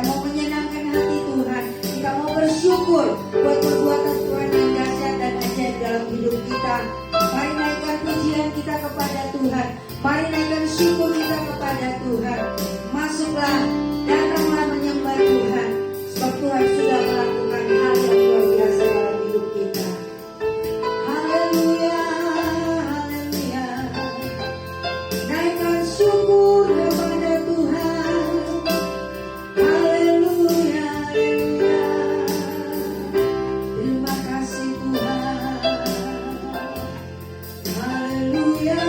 mau menyenangkan hati Tuhan. Kita mau bersyukur buat perbuatan Tuhan yang dahsyat dan ajaib dalam hidup kita. Mari naikkan pujian kita kepada Tuhan. Mari naikkan syukur kita kepada Tuhan. Masuklah, datanglah menyembah Tuhan. Sebab Tuhan sudah melakukan hal yang luar biasa dalam hidup kita. Haleluya, haleluya. Naikkan syukur kepada Tuhan. Haleluya, haleluya. Terima kasih Tuhan. Haleluya.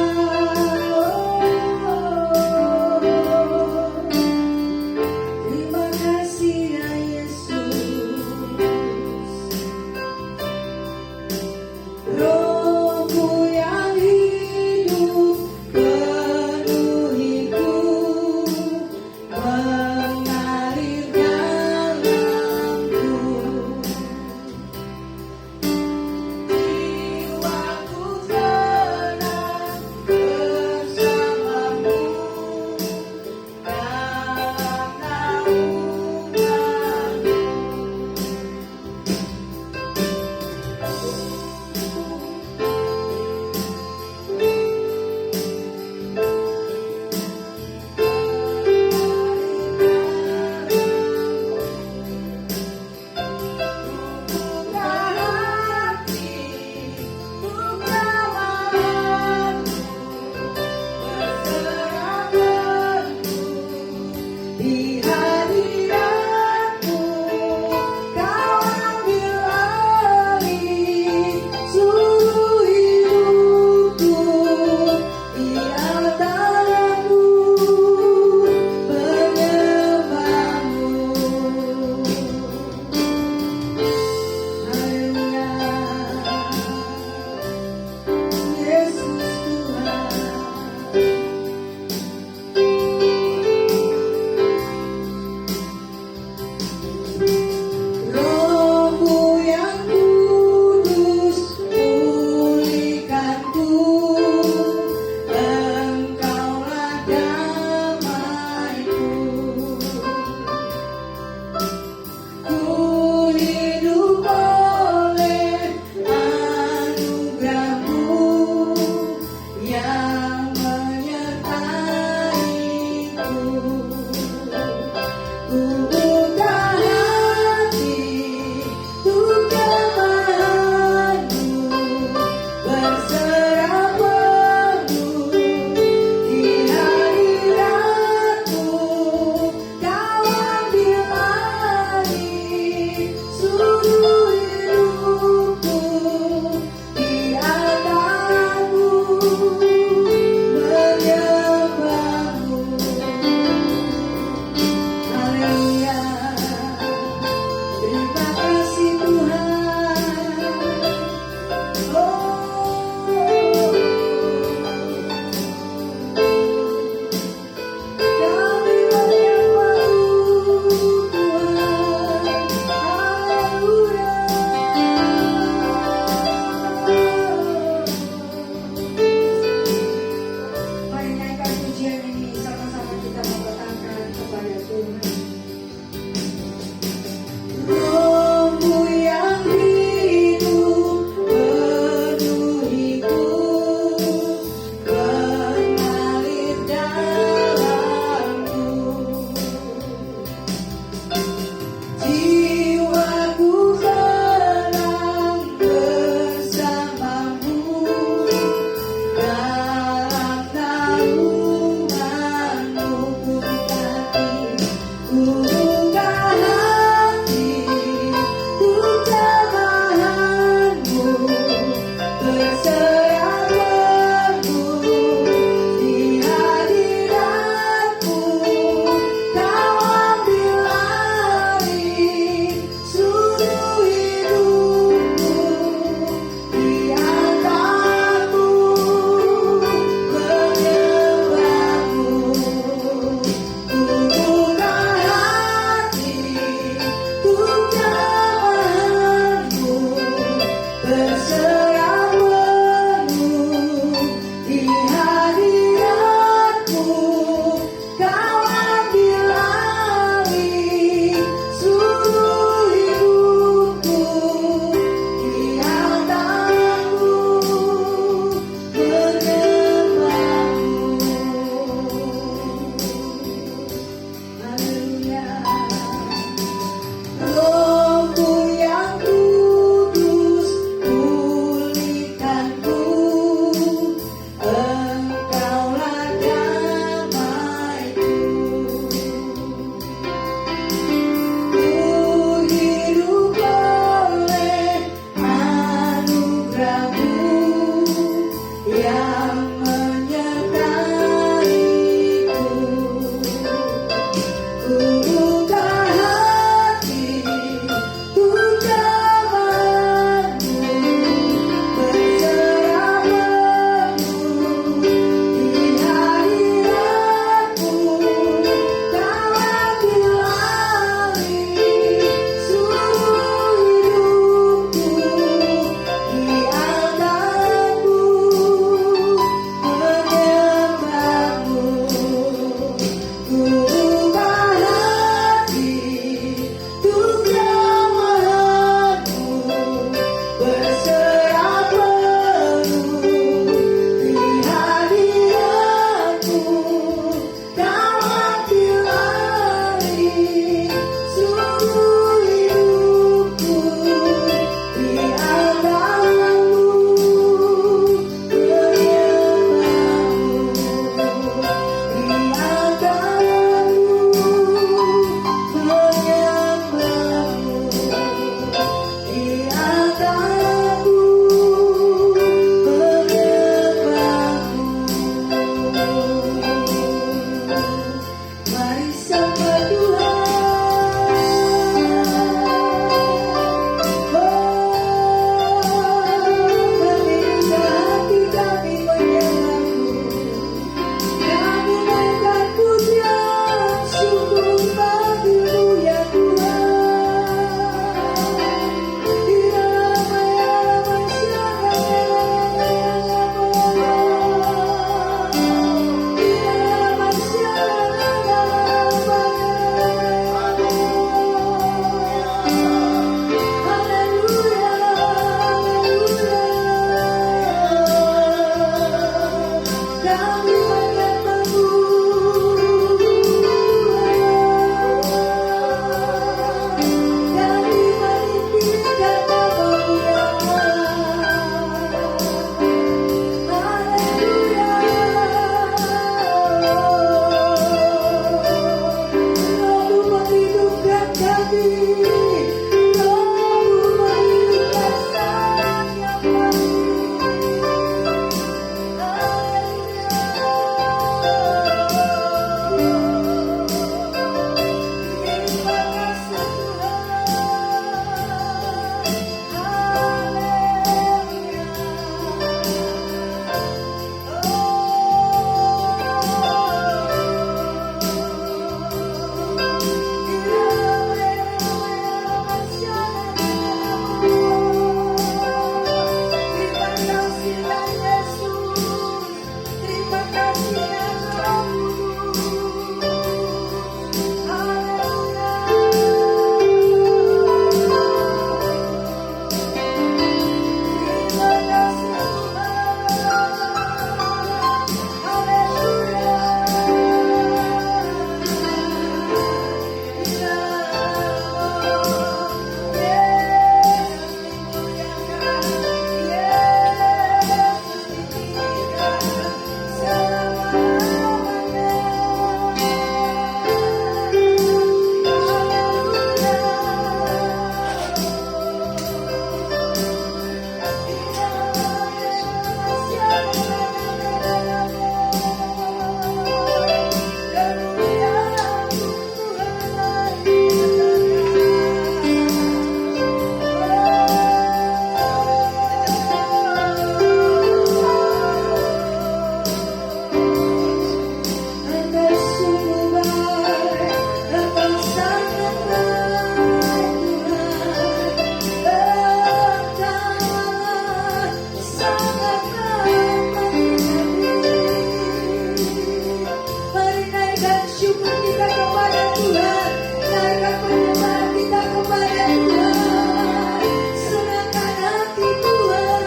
syukur kita kepada Tuhan. Naikkan penyembahan kita kepada Tuhan. Serahkan hati Tuhan.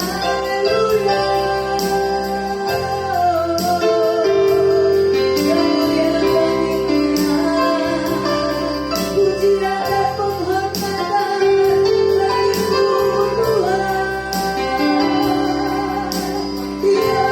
Haleluya. Yang mulia kami Tuhan. Pujian dan penghormatan bagimu Tuhan. Ya,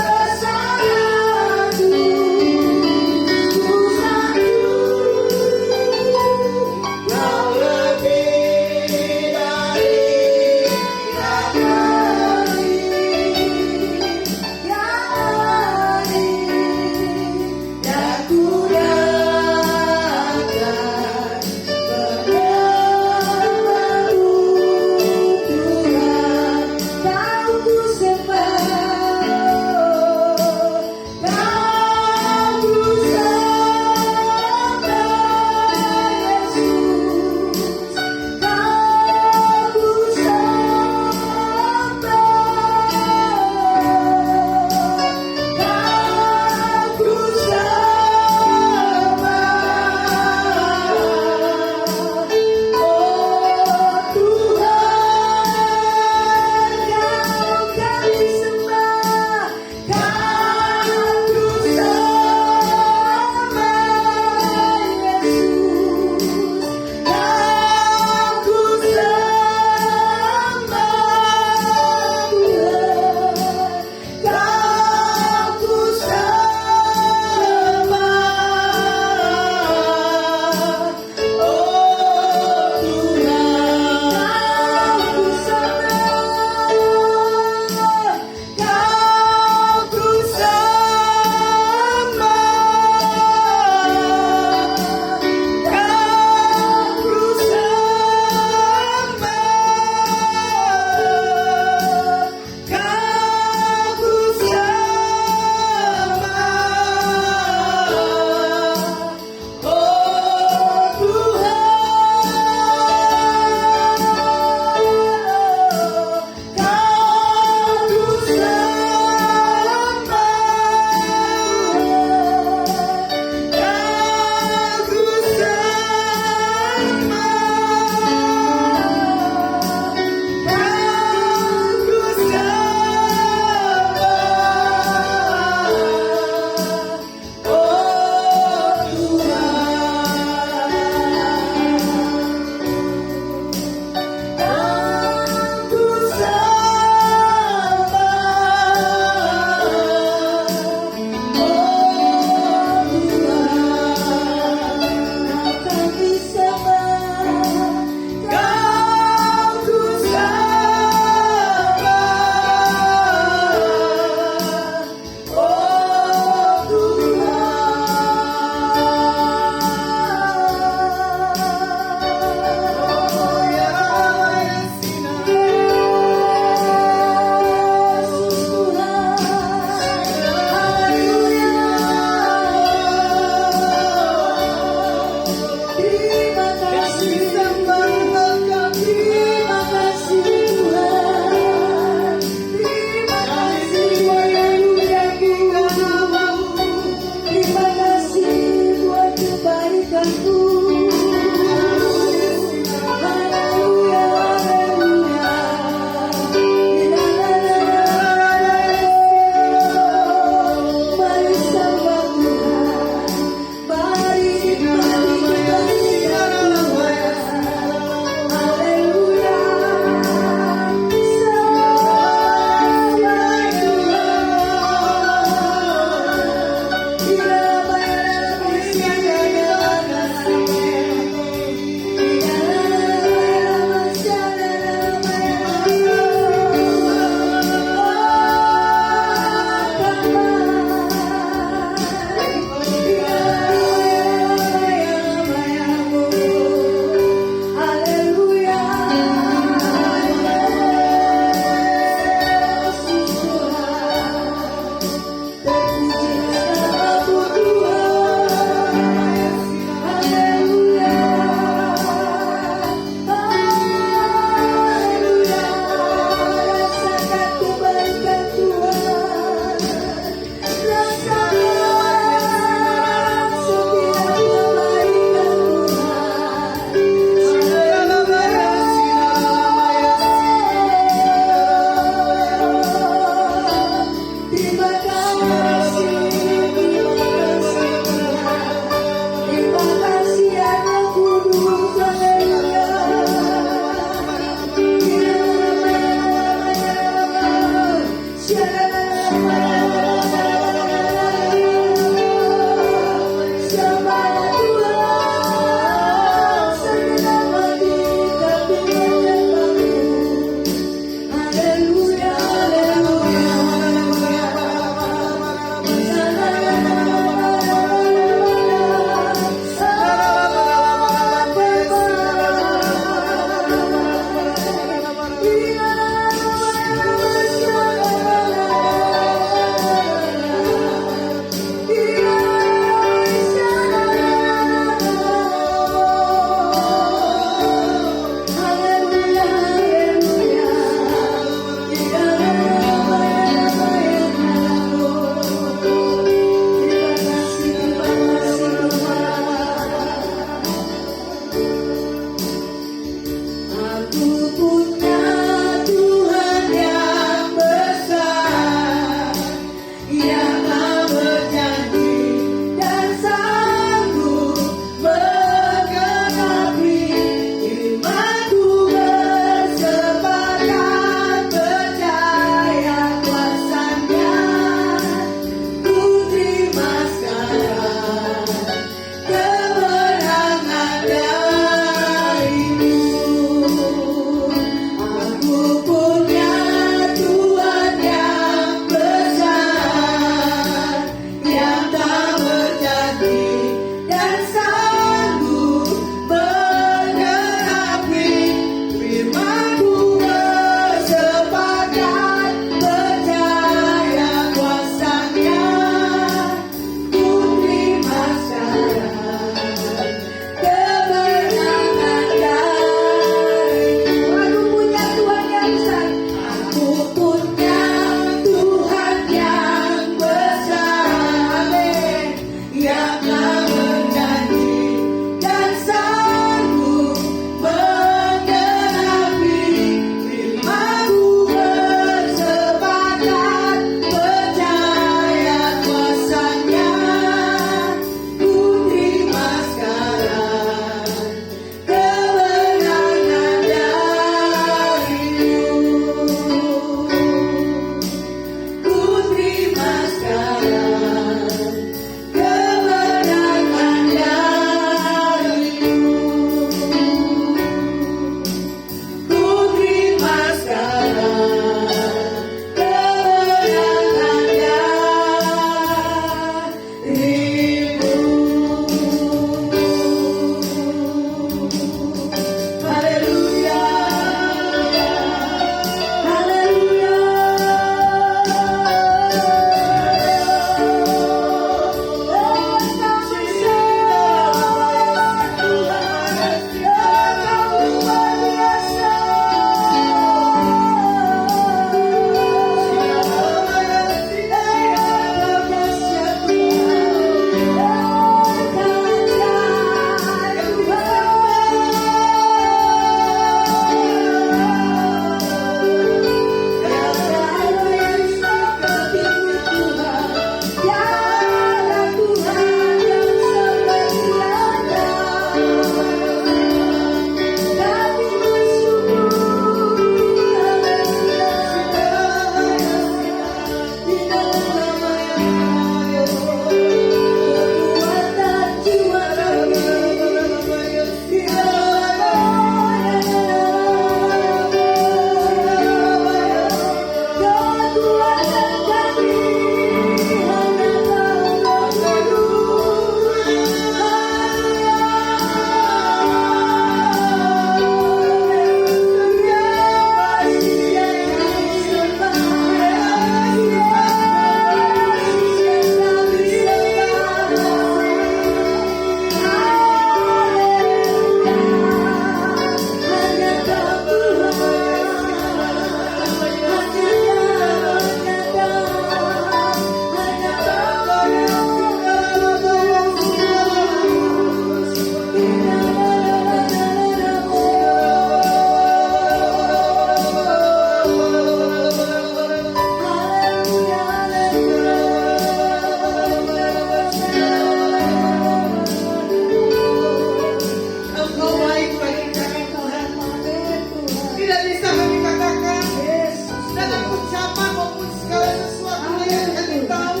ancaman maupun segala sesuatu yang kami tahu,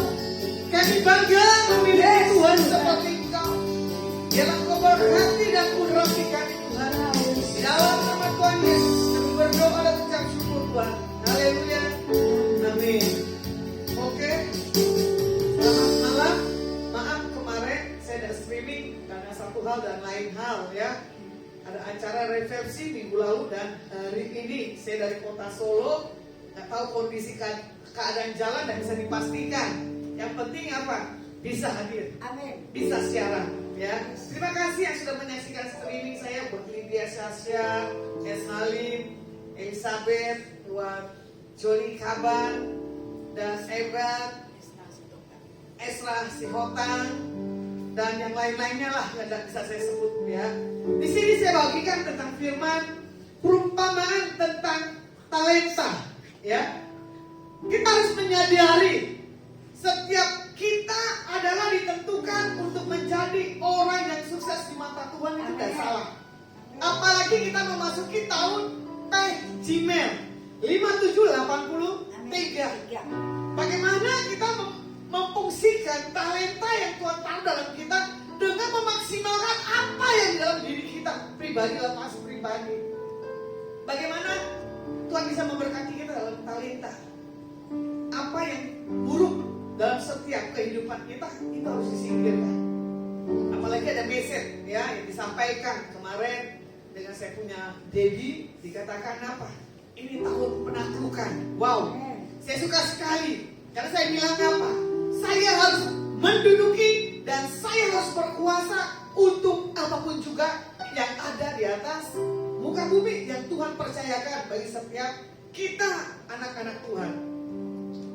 kami bangga memiliki Tuhan seperti Engkau. Biarlah Engkau berkati dan urapi kami Tuhan. Di dalam nama Tuhan Yesus kami berdoa dan ucap syukur Tuhan. Haleluya. Amin. Oke. Selamat malam. Maaf kemarin saya tidak streaming karena satu hal dan lain hal ya. Ada acara resepsi minggu lalu dan hari ini saya dari kota Solo, nggak tahu kondisi keadaan jalan dan bisa dipastikan. Yang penting apa? Bisa hadir, Amin. bisa siaran ya. Terima kasih yang sudah menyaksikan streaming saya buat Lydia Sasha, Es Halim, Elizabeth, buat Joni Kaban dan Ebrat, Esra Sihotan, dan yang lain-lainnya lah yang tidak bisa saya sebut ya. Di sini saya bagikan tentang firman perumpamaan tentang talenta ya. Kita harus menyadari setiap kita adalah ditentukan untuk menjadi orang yang sukses di mata Tuhan, itu tidak salah. Apalagi kita memasuki tahun Gmail 5783. Bagaimana kita memfungsikan talenta yang Tuhan taruh dalam kita dengan memaksimalkan apa yang di dalam diri kita pribadi, lepas pribadi. Bagaimana Tuhan bisa memberkati kita dalam talenta. Apa yang buruk dalam setiap kehidupan kita itu harus disingkirkan. Apalagi ada message ya yang disampaikan kemarin dengan saya punya Debbie, dikatakan apa? Ini tahun penaklukan. Wow, saya suka sekali karena saya bilang apa? Saya harus menduduki dan saya harus berkuasa untuk apapun juga yang ada di atas muka bumi yang Tuhan percayakan bagi setiap kita anak-anak Tuhan.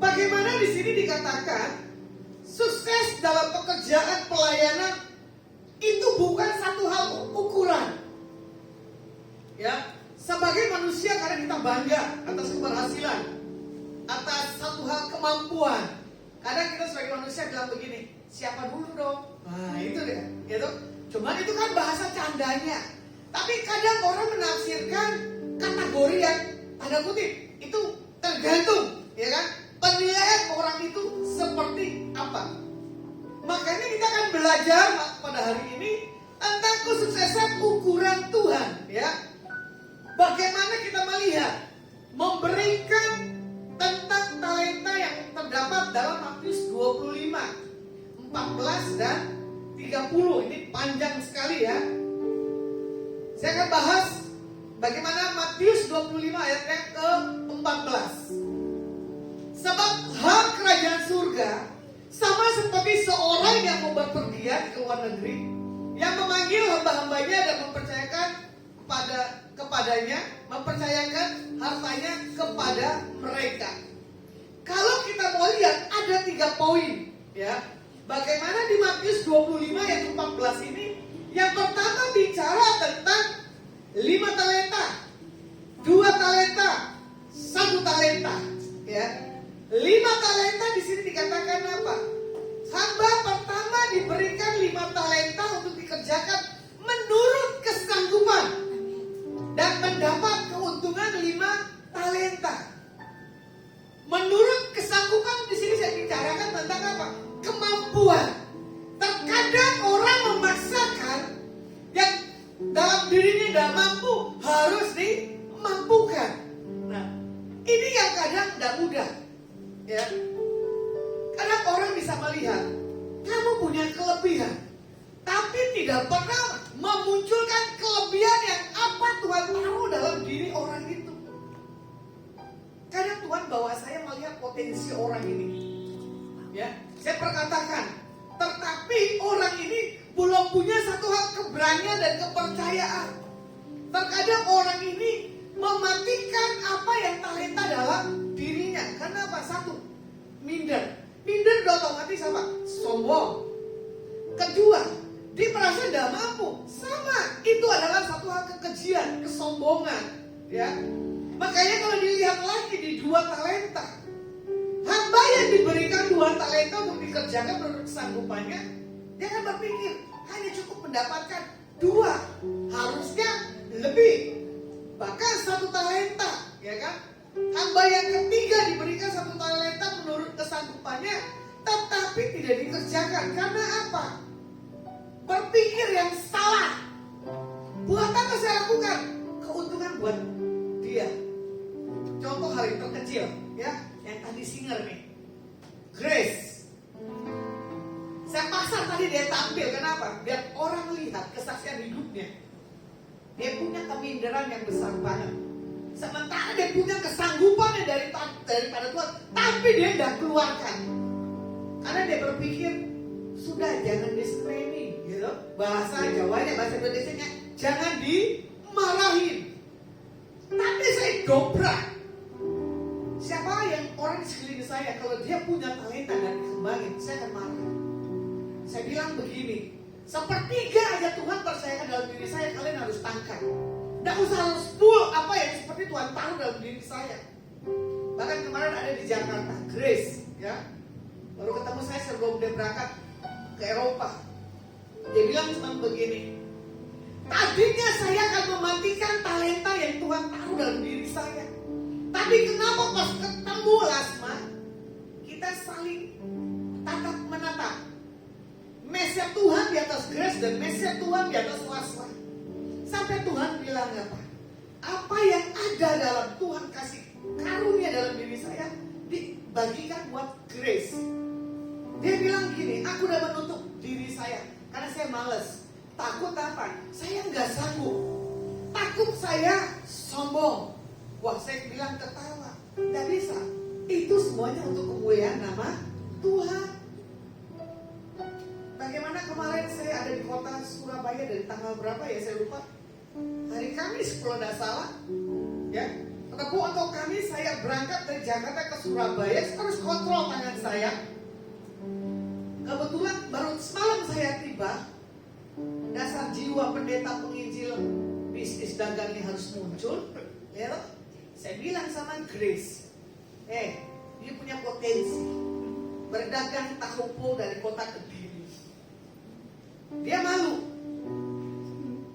Bagaimana di sini dikatakan sukses dalam pekerjaan pelayanan itu bukan satu hal ukuran. Ya, sebagai manusia kadang kita bangga atas keberhasilan, atas satu hal kemampuan. Kadang kita sebagai manusia bilang begini, siapa dulu dong? Nah itu deh, gitu. Cuman itu kan bahasa candanya. Tapi kadang orang menafsirkan kategori yang tanda kutip itu tergantung, ya kan? Penilaian orang itu seperti apa? Makanya kita akan belajar pada hari ini tentang kesuksesan ukuran Tuhan, ya. Bagaimana kita melihat, memberikan tentang talenta yang terdapat dalam Matius 25, 14 dan 30. Ini panjang sekali ya. Saya akan bahas bagaimana Matius 25 ayat yang ke-14. Sebab hak kerajaan surga sama seperti seorang yang mau berpergian ke luar negeri, yang memanggil hamba-hambanya dan mempercayakan kepadanya, mempercayakan hartanya kepada mereka. Kalau kita mau lihat ada 3 poin ya. Bagaimana di Matius 25 ayat 14 ini, yang pertama bicara tentang 5 talenta, 2 talenta, 1 talenta ya. 5 talenta di sini dikatakan apa? Hamba pertama diberikan 5 talenta untuk dikerjakan menurut kesanggupan dan mendapat keuntungan 5 talenta. Menurut kesanggupan di sini saya bicarakan tentang apa? Kemampuan. Terkadang orang memaksakan yang dalam dirinya tidak mampu harus dimampukan. Nah, ini yang kadang tidak mudah. Ya. Kadang orang bisa melihat kamu punya kelebihan, tapi tidak pernah memunculkan kelebihan yang apa Tuhan taruh dalam diri orang itu. Kadang Tuhan bawa saya melihat potensi orang ini. Ya, saya perkatakan, tetapi orang ini belum punya satu hal keberanian dan kepercayaan. Terkadang orang ini mematikan apa yang talenta dalam dirinya. Karena apa? Satu, minder. Minder udah otomatis apa? Sombong. Kedua, dia merasa tidak mampu. Sama, itu adalah satu hal kekejian, kesombongan. Ya, makanya kalau dilihat lagi di 2 talenta, hamba yang diberikan 2 talenta untuk dikerjakan menurut kesanggupannya, dia akan berpikir hanya cukup mendapatkan 2, harusnya lebih. Bahkan 1 talenta, ya kan? Hamba yang ketiga diberikan 1 talenta menurut kesanggupannya, tetapi tidak dikerjakan. Karena apa? Berpikir yang salah. Buat apa saya lakukan? Keuntungan buat dia. Contoh hal yang terkecil, ya, yang tadi singer nih, Grace. Saya paksa tadi dia tampil, kenapa? Biar orang lihat kesaksian hidupnya. Dia punya keminderan yang besar banget. Sementara dia punya kesanggupannya daripada Tuhan, tapi dia tidak keluarkan. Karena dia berpikir, sudah jangan disemeni, gitu. Bahasa Jawanya, bahasa Indonesianya, jangan dimarahin. Tapi saya dobrak. Siapa yang orang di sekeliling saya, kalau dia punya talenta dan dikembangin, saya akan marah. Saya bilang begini, sepertiga aja Tuhan percayakan dalam diri saya, kalian harus tangkap. Tidak usah harus full apa yang seperti Tuhan tahu dalam diri saya. Bahkan kemarin ada di Jakarta, Grace, ya, baru ketemu saya sebelum dia berangkat ke Eropa. Dia bilang cuma begini, tadinya saya akan mematikan talenta yang Tuhan tahu dalam diri saya. Tapi kenapa pas ketemu Lasma, kita saling tatap menatap. Mesya Tuhan di atas Grace dan mesya Tuhan di atas Lasma. Sampai Tuhan bilang apa? Apa yang ada dalam Tuhan kasih karunia dalam diri saya dibagikan buat Grace. Dia bilang gini, aku udah menutup diri saya karena saya males. Takut apa? Saya nggak sanggup. Takut saya sombong. Wah, saya bilang ketawa. Nggak bisa. Itu semuanya untuk kemuliaan nama Tuhan. Bagaimana kemarin saya ada di kota Surabaya dari tanggal berapa ya, saya lupa. Hari Kamis kalau tidak salah, ya. Atau Kamis saya berangkat dari Jakarta ke Surabaya, saya harus kontrol tangan saya. Kebetulan baru semalam saya tiba. Dasar jiwa pendeta penginjil, bisnis dagangnya harus muncul, ya. Saya bilang sama Grace, dia punya potensi berdagang tahu pol dari kota Kediri. Dia malu.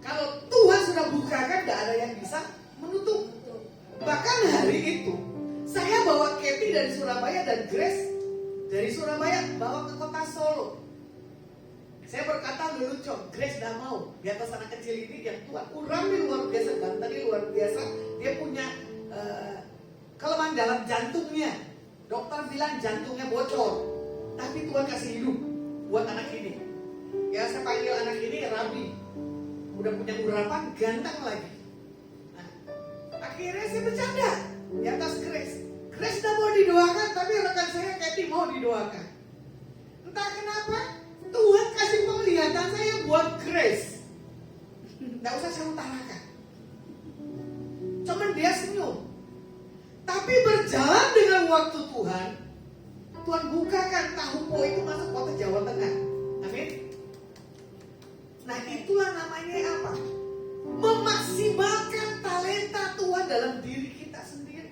Kalau Tuhan sudah bukakan, gak ada yang bisa menutup. Bahkan hari itu, saya bawa Kathy dari Surabaya dan Grace dari Surabaya bawa ke kota Solo. Saya berkata lucu, Grace gak mau. Di atas anak kecil ini yang Tuhan urami luar biasa, gantengnya luar biasa. Dia punya kelemahan dalam jantungnya. Dokter bilang jantungnya bocor, tapi Tuhan kasih hidup buat anak ini. Ya, saya panggil anak ini Rabi. Udah punya urapan, ganteng lagi. Nah, akhirnya saya bercanda di atas Grace. Grace udah mau didoakan, tapi rekan saya Kathy mau didoakan. Entah kenapa Tuhan kasih penglihatan saya buat Grace. Nggak usah saya utarakan. Cuman dia senyum. Tapi berjalan dengan waktu Tuhan, Tuhan bukakan tahu po itu masuk kota Jawa Tengah. Amin. Nah, itulah namanya apa? Memaksimalkan talenta Tuhan dalam diri kita sendiri.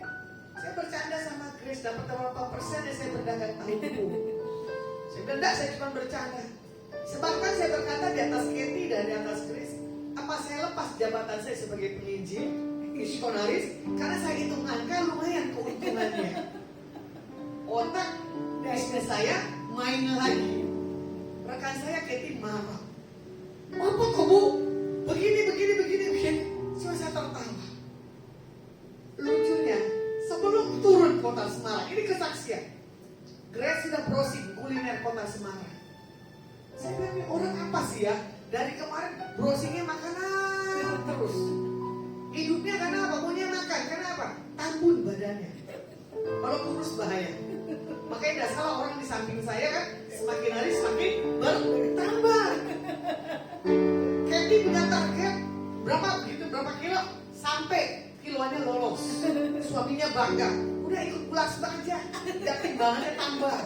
Saya bercanda sama Grace, dapat berapa persen ya saya berdagang tahu po. Saya bilang enggak, saya cuma bercanda. Sebabkan saya berkata di atas Kathy dan di atas Grace, apa saya lepas jabatan saya sebagai penginjil, misionaris, karena saya hitung angka lumayan keuntungannya. Otak bisnis saya main lagi. Rekan saya Kathy marah. Apa kamu begini. Cuma saya tertawa. Lucunya, sebelum turun kota Semarang, ini kesaksian. Grace sudah browsing kuliner kota Semarang. Saya bilang, ini orang apa sih ya? Dari kemarin browsingnya makanan terus. Hidupnya karena apa? Maunya makan. Kenapa? Tambun badannya. Kalau kurus bahaya. Makanya tidak salah orang di samping saya kan, semakin hari semakin bertambah. Kathy punya target berapa kilo, sampai kiloannya lolos. Suaminya bangga. Udah ikut pulang aja, tidak timbangannya tambah.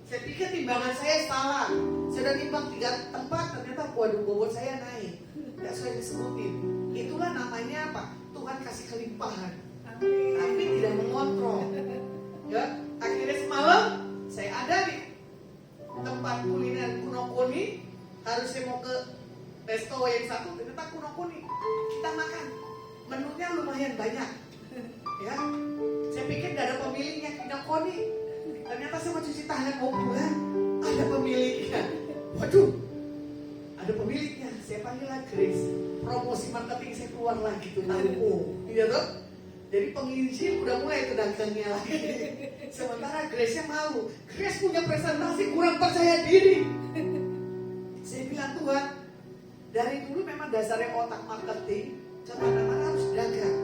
Saya pikir timbangan saya salah. Saya udah timbang 3 tempat, ternyata waduh bobot saya naik. Tidak saya disebutin. Itulah namanya apa? Tuhan kasih kelimpahan. Tapi tidak mengontrol. Ya, akhirnya semalam saya ada di tempat kuliner Kunokuni. Harusnya mau ke resto yang satu, ternyata Kunokuni. Kita makan. Menunya lumayan banyak. Ya, pikir gak ada pemiliknya, Kinokoni. Ternyata saya mau cuci tangan mau pulang, ada pemiliknya. Waduh, ada pemiliknya. Saya panggillah Grace. Promosi marketing saya keluar lagi tuh. Iya tuh. Jadi penginjil udah mulai ke dagangnya lagi. Sementara Grace-nya malu. Grace punya presentasi kurang percaya diri. Saya bilang, Tuhan, dari dulu memang dasarnya otak marketing, kemana-mana harus dagang.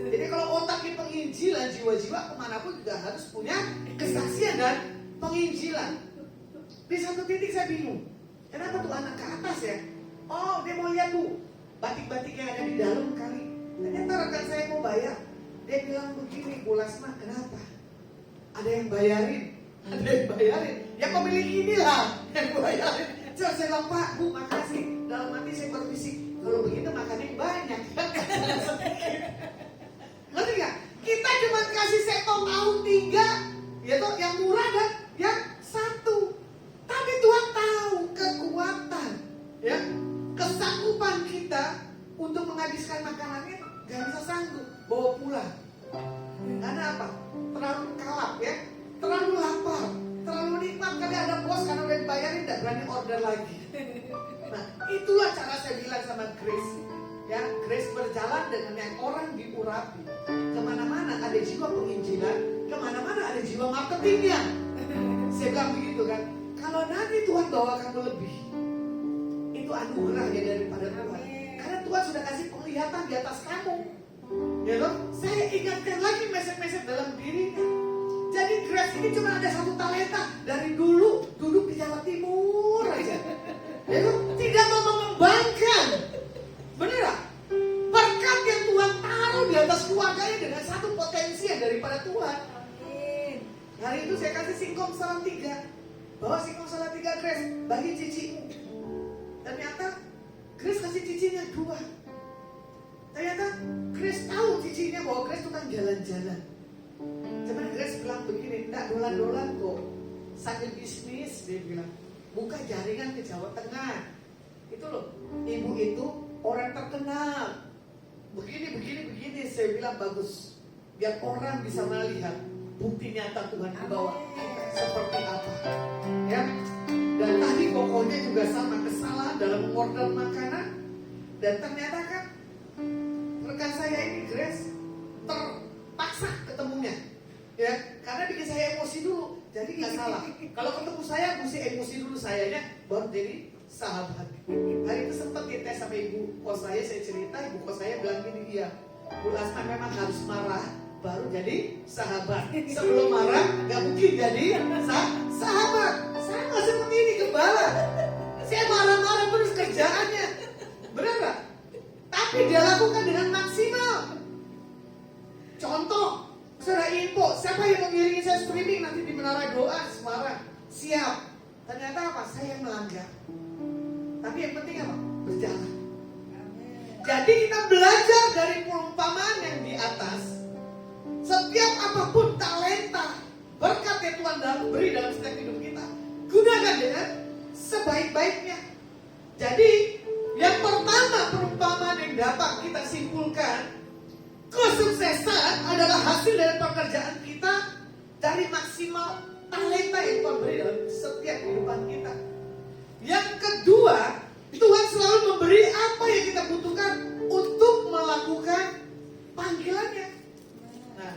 Jadi kalau otaknya penginjilan, jiwa-jiwa kemanapun juga harus punya kesaksian dan penginjilan. Di satu titik saya bingung, kenapa tuh anak ke atas ya? Oh, dia mau lihat tuh batik-batik yang ada di dalam kali. Ternyata rekan saya mau bayar. Dia bilang begini, Bu Lasma, kenapa? Ada yang bayarin, ada yang bayarin. Ya pemilik inilah yang bayarin. Terus saya bilang, Pak, Bu, makasih. Dalam hati saya berbisik, kalau begitu makannya banyak. Ngerti gak? Kita cuma kasih setong tahun 3, ya toh, yang murah dan yang 1. Tapi Tuhan tahu kekuatan, ya, kesanggupan kita untuk menghabiskan makanannya. Gak bisa sanggup bawa pulang. Karena apa? Terlalu kalap ya, terlalu lapar, terlalu nikmat. Kali ada bos karena udah dibayarin gak berani order lagi. Nah, itulah cara saya bilang sama Grace. Ya, Grace berjalan dengan yang orang diurapi. Kemana-mana ada jiwa penginjilan, kemana-mana ada jiwa marketingnya. Saya bilang begitu kan. Kalau nanti Tuhan bawa kamu lebih, itu anugerah ya daripada Tuhan. Karena Tuhan sudah kasih penglihatan di atas kamu. Ya loh, saya ingatkan lagi mesej-mesej dalam dirinya. Jadi Grace ini cuma ada 1 talenta. Dari dulu duduk di Jawa Timur aja. Ya loh, tidak mau mengembangkan. Bener gak? Berkat yang Tuhan taruh di atas keluarganya dengan 1 potensi yang daripada Tuhan. Hari itu saya kasih singkong salam 3. Bawa singkong salam 3 Grace, bagi cicimu. Ternyata Grace kasih cicinya 2. Ternyata Grace tahu cicinya bahwa Grace tukang jalan-jalan. Cuman Grace bilang begini, enggak dolan-dolan kok, sambil bisnis. Dia bilang, buka jaringan ke Jawa Tengah. Itu loh, ibu itu orang terkenal. Begini. Saya bilang bagus, biar orang bisa melihat bukti nyata Tuhan di bawah seperti apa. Ya. Dan tadi pokoknya juga sama, kesalahan dalam mengorder makanan. Dan ternyata kan rekan saya ini Grace terpaksa ketemunya, ya, karena bikin saya emosi dulu. Jadi nggak salah. Kalau ketemu saya mesti emosi dulu sayanya, baru jadi sahabat. Hari itu sempat dites sama ibu kos saya cerita, ibu kos saya bilang gini, iya, Bu Lasma memang harus marah baru jadi sahabat. Sebelum marah nggak mungkin jadi sahabat. Sama seperti ini gembala. Saya marah-marah terus kerjaannya, benar nggak? Tapi dia lakukan dengan maksimal. Contoh, saudara info, siapa yang mengiringi saya streaming nanti di Menara Doa Semarang? Siap. Ternyata apa? Saya yang melanggar. Tapi yang penting apa? Berjalan. Jadi kita belajar dari perumpamaan yang di atas. Setiap apapun talenta, berkat yang Tuhan beri dalam setiap hidup kita, gunakan dengan sebaik-baiknya. Jadi yang pertama perumpamaan yang dapat kita simpulkan, kesuksesan adalah hasil dari pekerjaan kita dari maksimal talenta yang Tuhan beri dalam setiap kehidupan kita. Yang kedua, Tuhan selalu memberi apa yang kita butuhkan untuk melakukan panggilannya. Nah,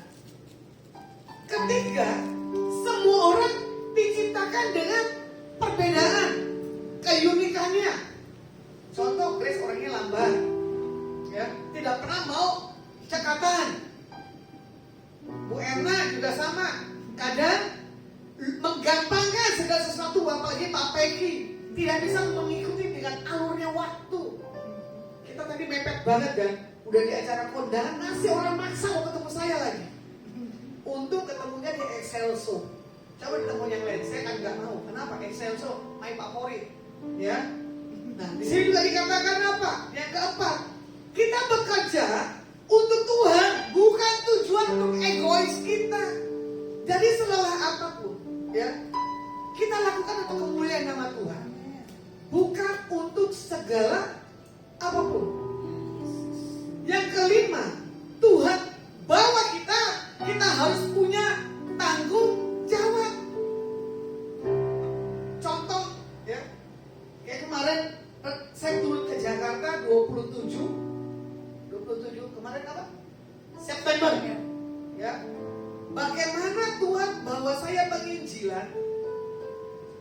ketiga, semua orang diciptakan dengan perbedaan, keunikannya. Contoh, Grace orangnya lambat, ya, tidak pernah mau cekatan. Bu Erna juga sama, kadang menggampangkan segala sesuatu, apalagi Pak Peggy tidak bisa mengikuti dengan alurnya waktu. Kita tadi mepet banget kan, udah di acara kondangan masih orang maksa mau ketemu saya lagi. Untuk ketemunya di Excelso. Coba ketemu yang lain, saya kan nggak mau. Kenapa? Excelso, main favorit, ya. Nah, di sini juga dikatakan apa? Yang keempat, kita bekerja untuk Tuhan, bukan tujuan untuk egois kita. Jadi selelah apapun, ya, kita lakukan untuk kemuliaan nama Tuhan, bukan untuk segala apapun. Yang kelima, Tuhan bawa kita harus kemarin apa? September. Ya. Bagaimana Tuhan bawa saya penginjilan?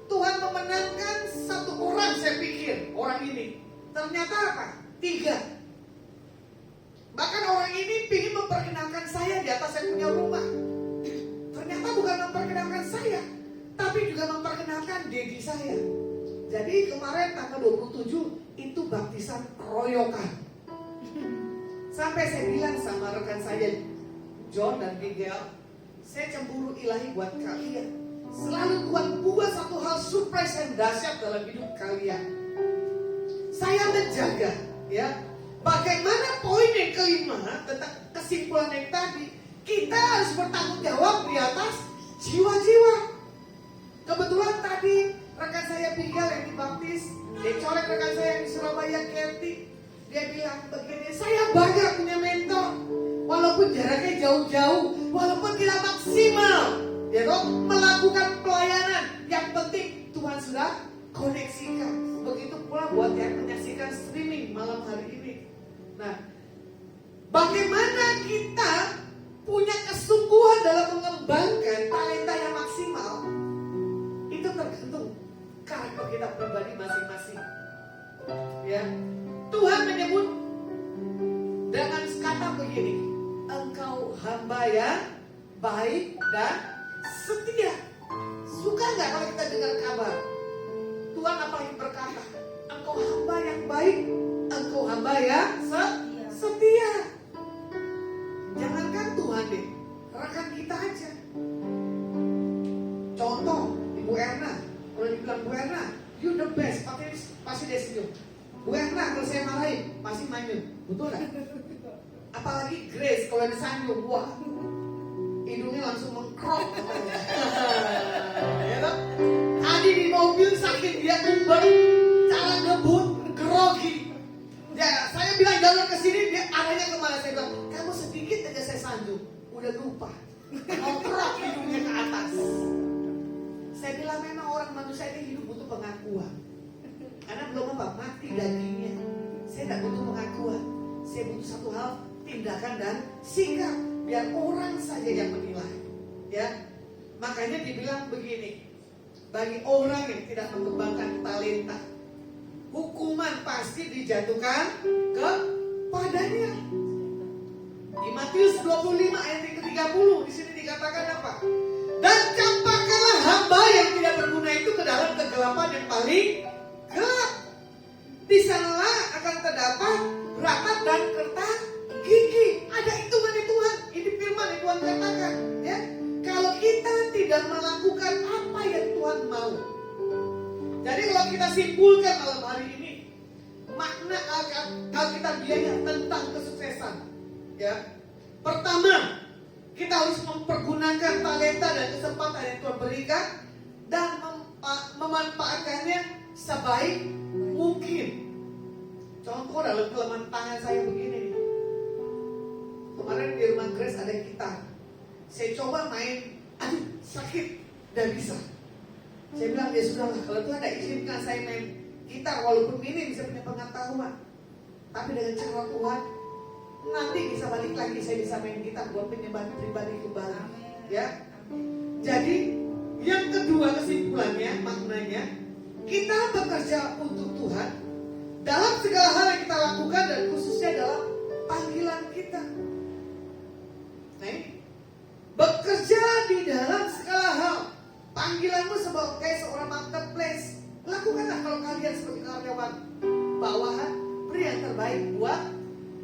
Tuhan memenangkan satu orang, saya pikir orang ini. Ternyata apa? 3. Bahkan orang ini ingin memperkenalkan saya di atas saya punya rumah. Ternyata bukan memperkenalkan saya, tapi juga memperkenalkan dedi saya. Jadi kemarin tanggal 27 itu baptisan royokan. Sampai saya bilang sama rekan saya John dan Miguel, saya cemburu ilahi buat kalian. Selalu Tuhan buat satu hal surprise yang dahsyat dalam hidup kalian. Saya menjaga, ya. Bagaimana poin yang kelima tentang kesimpulan yang tadi, kita harus bertanggung jawab di atas jiwa-jiwa. Kebetulan tadi rekan saya Miguel yang dibaptis, dia colek rekan saya yang di Surabaya, Kerti. Dia bilang begini, saya banyak punya mentor, walaupun jaraknya jauh-jauh, walaupun tidak maksimal, ya toh, melakukan pelayanan. Yang penting Tuhan sudah koneksikan. Begitu pula buat yang menyaksikan streaming malam hari ini. Nah, bagaimana kita punya kesungguhan dalam mengembangkan talenta yang maksimal, itu tergantung karakter kita pribadi masing-masing. Ya, Tuhan menyebut dengan kata begini, engkau hamba yang baik dan setia. Suka nggak kalau kita dengar kabar? Tuhan apa yang berkata? Engkau hamba yang baik, engkau hamba yang setia. Jangankan Tuhan deh, rekan kita aja. Contoh, Ibu Erna. Kalau dibilang Bu Erna, you the best, pasti dia senyum. Bu Erna kalau saya marahin, pasti manyun. Betul nggak? Apalagi Grace kalau disanjung, wah, hidungnya langsung mengkrok. Ya toh? Tadi di mobil saking dia umbar, cara ngebut, grogi. Ya, saya bilang jalan ke sini, dia arahnya kemana? Saya bilang, kamu sedikit aja saya sanjung, udah lupa. Mengkrok hidungnya ke atas. Saya bilang memang orang manusia ini hidup butuh pengakuan. Karena belum apa, mati dagingnya. Saya tidak butuh pengakuan. Saya butuh satu hal, tindakan dan sikap. Biar orang saja yang menilai. Ya, makanya dibilang begini. Bagi orang yang tidak mengembangkan talenta, hukuman pasti dijatuhkan kepadanya. Di Matius 25 ayat yang ke-30 di sini dikatakan apa? Dan campakkanlah hamba yang tidak berguna itu ke dalam kegelapan yang paling gelap. Di sanalah akan terdapat ratap dan kertas gigi. Ada hitungannya Tuhan. Ini firman yang Tuhan katakan. Ya, kalau kita tidak melakukan apa yang Tuhan mau. Jadi kalau kita simpulkan malam hari ini, makna Alkitabiahnya tentang kesuksesan. Ya, pertama, kita harus mempergunakan talenta dan kesempatan yang Tuhan berikan dan memanfaatkannya sebaik mungkin. Contoh dalam kelemahan tangan saya begini. Kemarin di rumah Grace ada gitar. Saya coba main, aduh sakit, tidak bisa. Saya bilang ya sudahlah, kalau Tuhan tidak izinkan saya main gitar walaupun minim saya punya pengetahuan, tapi dengan cara Tuhan nanti bisa balik lagi, saya bisa main gitar buat penyembahan pribadi kembali. Ya. Jadi yang kedua kesimpulannya, maknanya kita bekerja untuk Tuhan dalam segala hal yang kita lakukan dan khususnya dalam panggilan kita. Nah ini, bekerja di dalam segala hal. Panggilanmu sebagai seorang marketplace, lakukanlah kalau kalian sebagai karyawan bawahan, beri yang terbaik buat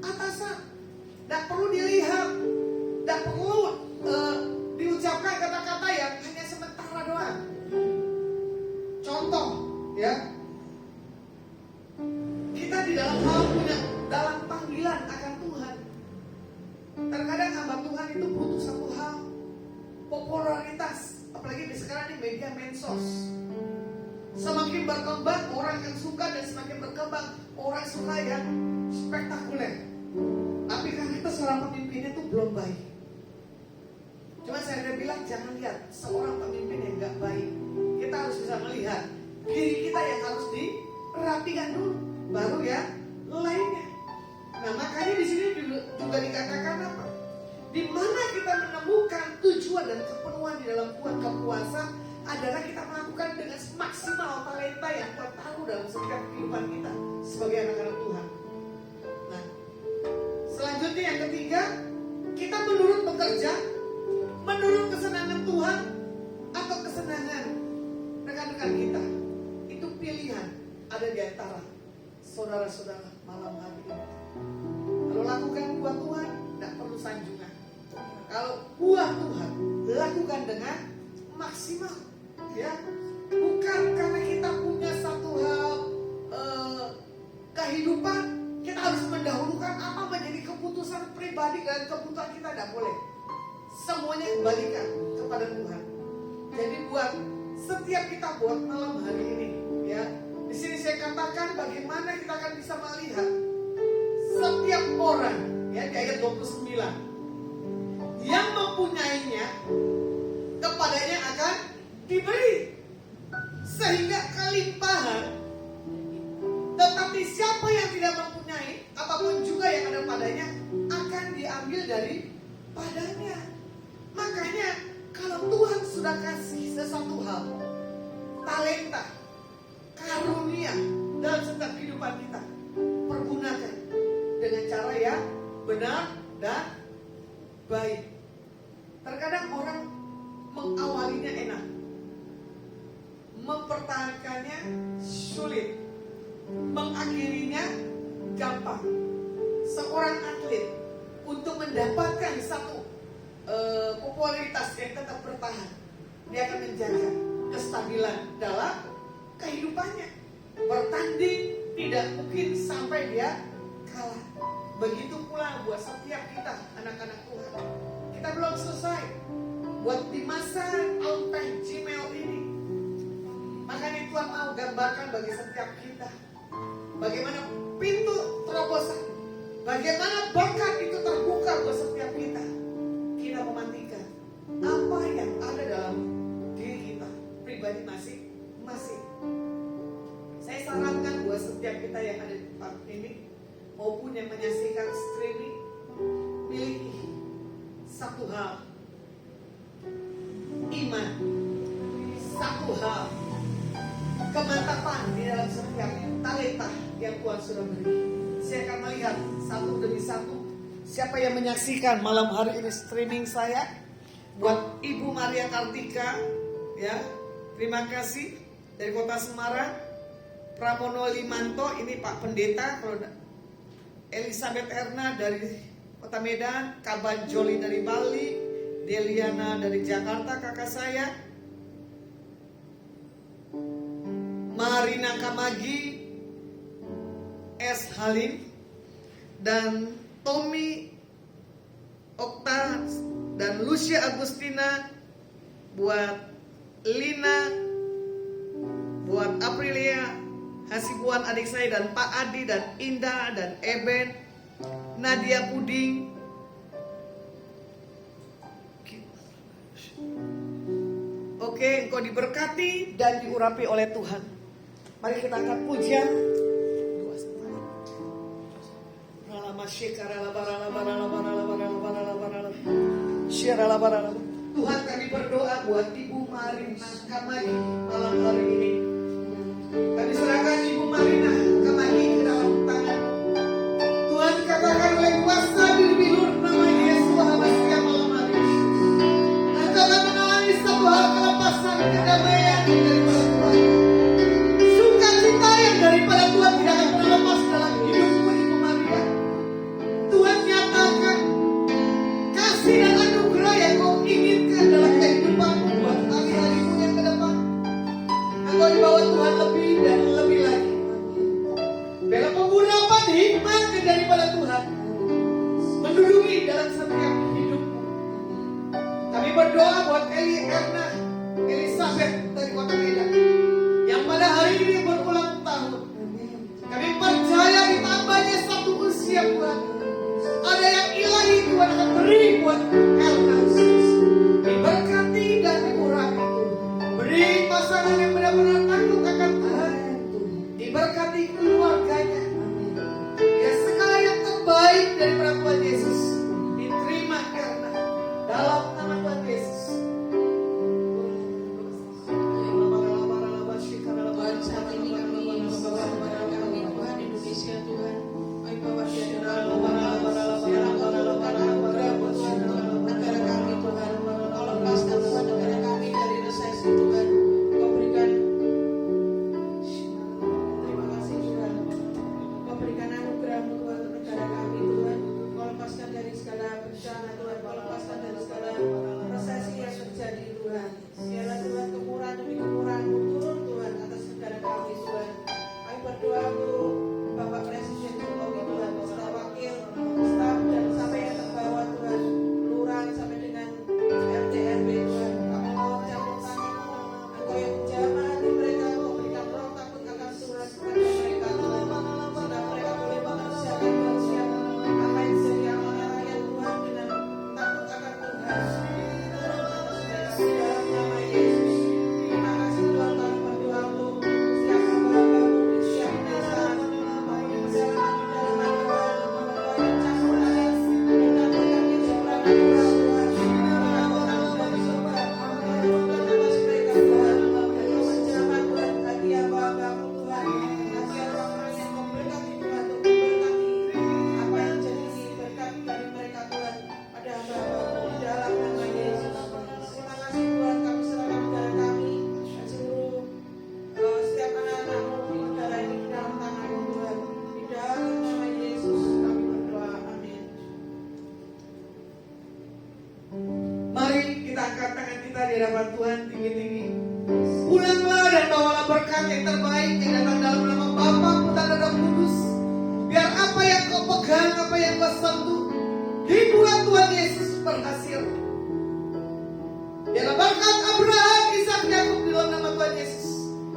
atasan. Tidak perlu dilihat, tidak perlu diucapkan kata-kata yang hanya sementara doang. Contoh, ya, kita di dalam hal punya dalam panggilan akan Tuhan. Terkadang hamba Tuhan itu butuh satu hal, popularitas, apalagi sekarang di media medsos. Semakin berkembang orang yang suka dan semakin berkembang orang suka yang spektakuler. Tapi karena itu seorang pemimpinnya itu belum baik. Cuma saya udah bilang jangan lihat seorang pemimpin yang gak baik. Kita harus bisa melihat diri kita yang harus dirapikan dulu, baru ya lainnya. Nah makanya di sini juga juga dikatakan apa? Di mana kita menemukan tujuan dan kepenuhan di dalam Tuhan, kepuasan adalah kita melakukan dengan maksimal talenta yang Tuhan taruh dalam setiap kehidupan kita sebagai anak-anak Tuhan. Nah, selanjutnya yang ketiga, kita menurut bekerja, menurut kesenangan Tuhan atau kesenangan rekan-rekan kita. Itu pilihan ada di antara saudara-saudara malam hari ini. Kalau lakukan buat Tuhan, tidak perlu sanjungan. Kalau buat Tuhan, lakukan dengan maksimal, ya. Bukan karena kita punya satu hal kehidupan, kita harus mendahulukan apa menjadi keputusan pribadi dan kebutuhan kita, tidak boleh. Semuanya kembalikan kepada Tuhan. Jadi buat setiap kita buat malam hari ini, ya. Di sini saya katakan bagaimana kita akan bisa melihat setiap orang, ya, di ayat 29. Yang mempunyainya kepadanya akan diberi sehingga kelimpahan. Tetapi siapa yang tidak mempunyai apapun juga yang ada padanya akan diambil dari padanya. Makanya kalau Tuhan sudah kasih sesuatu hal, talenta, karunia dalam setiap kehidupan kita, pergunakan dengan cara yang benar dan baik. Terkadang orang mengawalinya enak, mempertahankannya sulit, mengakhirinya gampang. Seorang atlet untuk mendapatkan satu popularitas yang tetap bertahan, dia akan menjaga kestabilan dalam kehidupannya. Bertanding tidak mungkin sampai dia kalah. Begitu pula buat setiap kita anak-anak Tuhan. Kita belum selesai buat di masa Alpha Gmail ini. Makanya Tuhan mau gambarkan bagi setiap kita bagaimana pintu terobosan, bagaimana bakat itu terbuka buat setiap kita. Kita mematikan apa yang ada dalam diri kita pribadi masing-masing. Saya sarankan buat setiap kita yang ada di tempat ini maupun yang menyaksikan streaming, miliki satu hal, iman, satu hal, kemantapan di dalam setiap talenta yang Tuhan sudah beri. Saya akan melihat satu demi satu siapa yang menyaksikan malam hari ini streaming saya. Buat Ibu Maria Kartika, ya, terima kasih dari Kota Semarang. Pramono Limanto, ini Pak Pendeta. Kalau Elizabeth Erna dari Kota Medan, Kaban Joli dari Bali, Deliana dari Jakarta kakak saya, Marina Kamagi, S. Halim, dan Tommy Okta dan Lucia Agustina, buat Lina, buat Aprilia Hasibuan adik saya dan Pak Adi dan Indah dan Eben, Nadia Puding. Oke, engkau diberkati dan diurapi oleh Tuhan. Mari kita angkat pujian. Tuhan, kami berdoa buat Ibu Marina Kamagi malam hari ini. Kami serahkan Ibu Marina Kamagi ke dalam tangan Tuhan. Katakan oleh kuasa di bilur nama Yesus Tuhan malam hari ini. Engkau akan mengalami satu hal kelepasan, kedamaian daripada Tuhan. Sukacita yang daripada Tuhan tidak akan pernah lepas dalam hidupmu Ibu Maria. Tuhan nyatakan kasih dan anugerah yang kau inginkan dalam kehidupanmu buat hari-harimu yang ke depan. Engkau dibawa Tuhan lebih dan lebih lagi. Dalam pengurapan hikmat daripada Tuhan menduduki dalam setiap hidupmu. Kami berdoa buat Eli Erna Elizabeth dari Kota Medan yang pada hari ini berulang tahun. Kami percaya ditambahnya satu usia Tuhan. Ada yang ilahi Tuhan akan beri buat Erna. Diberkati dan diurapi. Beri pasangan yang benar-benar takut akan Tuhan. Diberkati keluarganya. Ya, segala yang terbaik daripada Tuhan Yesus Biarlah Tuhan kemurahan demi kemurahan-Mu turun Tuhan atas negara kami Tuhan. Kami berdoa untuk Bapak Presiden Jokowi Tuhan, beserta wakil, staf dan sampai yang terbawa Tuhan, kelurahan sampai dengan RT RW Tuhan. Kami mohon campur tangan-Mu, Engkau yang menjamah hati mereka, Engkau berikan roh takut akan Tuhan kepada mereka Tuhan, sehingga mereka boleh mengerjakan dengan siap apa yang jadi amanah rakyat Tuhan dengan takut akan Tuhan. Di dalam nama Yesus, terima kasih Tuhan, kami berdoa untuk setiap hamba-Mu di setiap desa maupun di pedalaman Tuhan. Tuhan yang campur tangan dengan berkat yang supranatural Tuhan. Berkat orang dari surga, turunkan atas mereka Tuhan. Engkau menjamah Tuhan bagi hamba-Mu Tuhan. Kasih orang-orang yang memberkati Tuhan, untuk memberkati apa yang jadi berkat dari mereka Tuhan pada hamba-Mu di dalam nama Yesus. Terima kasih Tuhan, kami serahkan negara kami dan seluruh setiap anak-anak-Mu di negara ini di dalam tangan-Mu Tuhan. Di dalam nama Yesus kami berdoa, amin. Mari kita angkat tangan kita di hadapan Tuhan tinggi-tinggi. Pulanglah dan bawalah berkat yang terbaik yang datang dalam nama Bapa, Putra dan Roh Kudus. Biar apa yang kau pegang, apa yang kau sentuh, di bulan Tuhan Yesus berhasil. Biarlah berkat Abraham, Ishak, Yakub di dalam nama Tuhan Yesus.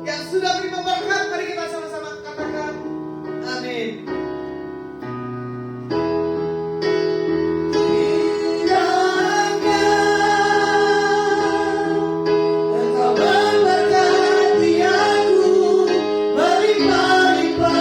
Yang sudah beri berkat, mari kita sama-sama katakan, amin. Engkau memberkati aku berlimpah-limpah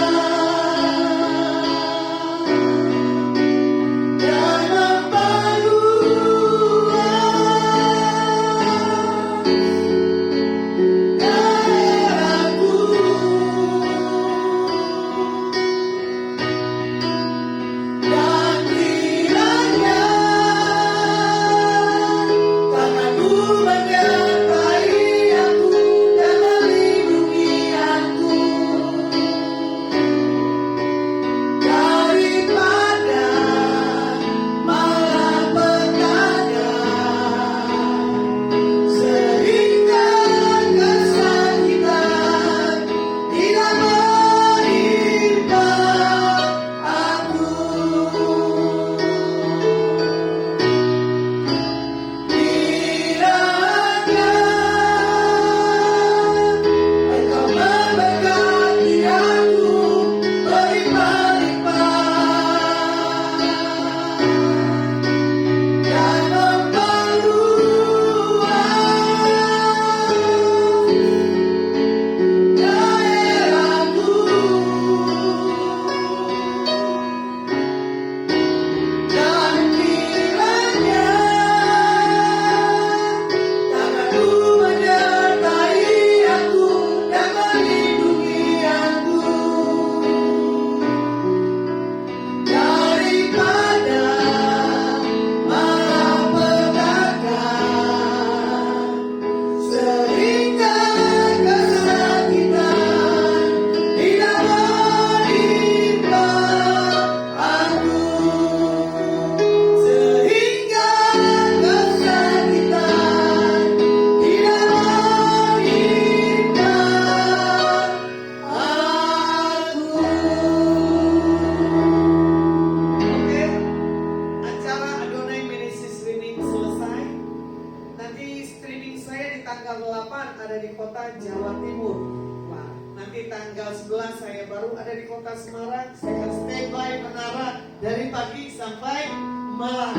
dan tanggal 11 saya baru ada di kota Semarang. Saya akan standby menara dari pagi sampai malam.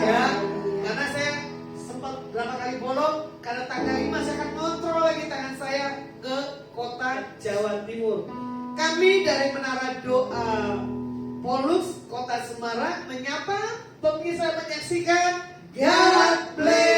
Ya, karena saya sempat berapa kali bolong. Karena tanggal 5 saya akan kontrol lagi tangan saya ke kota Jawa Timur. Kami dari Menara Doa Polus Kota Semarang menyapa pemirsa menyaksikan God Bless.